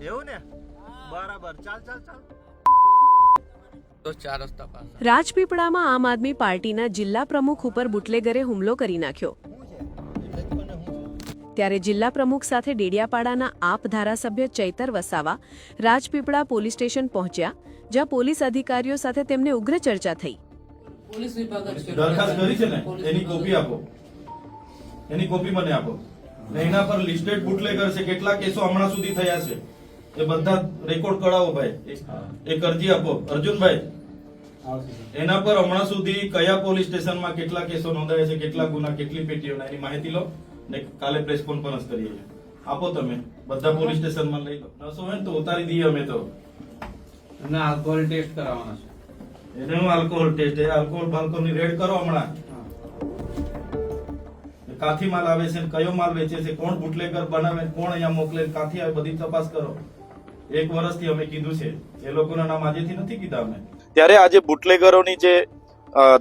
એવું ને બરાબર ચાલ ચાલ ચાલ તો 4 રસ્તા પાસ રાજપીપળામાં આમ આદમી પાર્ટીના જિલ્લા પ્રમુખ ઉપર બુટલેગરે હુમલો કરી નાખ્યો। ત્યારે જિલ્લા પ્રમુખ સાથે ડેડિયાપાડાના આપ ધારાસભ્ય ચૈતર વસાવા રાજપીપળા પોલીસ સ્ટેશન પહોંચ્યા, જ્યાં પોલીસ અધિકારીઓ સાથે તેમને ઉગ્ર ચર્ચા થઈ। પોલીસ વિભાગ જ દરખાસ્ત કરી છે ને એની કોપી આપો, એની કોપી મને આપો ને એના પર લિસ્ટેડ બુટલેગર છે, કેટલા કેસો હમણાં સુધી થયા છે એ બધા રેકોર્ડ કરાવો ભાઈ, એક અરજી આપો અર્જુનભાઈ, એના પર હમણાં સુધી કયા પોલીસ સ્ટેશનમાં કેટલા કેસો નોંધાયા છે, કેટલા ગુના, કેટલી પેટીઓના, એની માહિતી લો ને કાલે પ્રેસ કોન્ફરન્સ કરીએ, આપો તમે બધા પોલીસ સ્ટેશનમાં લઈ લો, નસો હોય ને તો ઉતારી દઈએ અમે તો। અને આલ્કોહોલ ટેસ્ટ કરાવવાનો છે, એને હું આલ્કોહોલ ટેસ્ટ, એ આલ્કોહોલ બાલ્કોની રેડ કરો હમણાં, કાથી માલ આવે છે, કયો માલ વેચે છે, કોણ બુટલેગર બનાવે, કોણ અહીંયા મોકલે, કાથી આવે, બધી તપાસ કરો। 1 વર્ષથી અમે કીધું છે, એ લોકોના નામ આજેથી નથી કીધા અમે। ત્યારે આજે બુટલેગરોની જે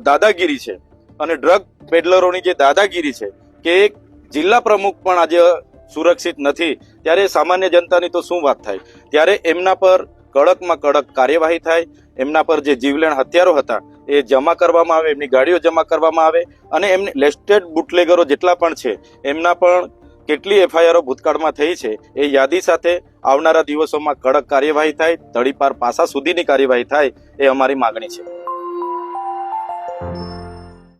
દાદાગીરી છે અને ડ્રગ પેડલરોની જે દાદાગીરી છે કે એક જિલ્લા પ્રમુખ પણ આજે સુરક્ષિત નથી, ત્યારે સામાન્ય જનતાની તો શું વાત થાય। ત્યારે એમના પર કડકમાં કડક કાર્યવાહી થાય, એમના પર જે જીવલેણ હથિયારો હતા એ જમા કરવામાં આવે, એમની ગાડીઓ જમા કરવામાં આવે અને એમને લિસ્ટેડ બુટલેગરો જેટલા પણ છે એમના પણ કેટલી એફઆઈઆરો ભૂતકાળમાં થઈ છે એ યાદી સાથે આવનારા દિવસોમાં કડક કાર્યવાહી થાય, તડીપાર પાસા સુધીની કાર્યવાહી થાય એ અમારી માગણી છે।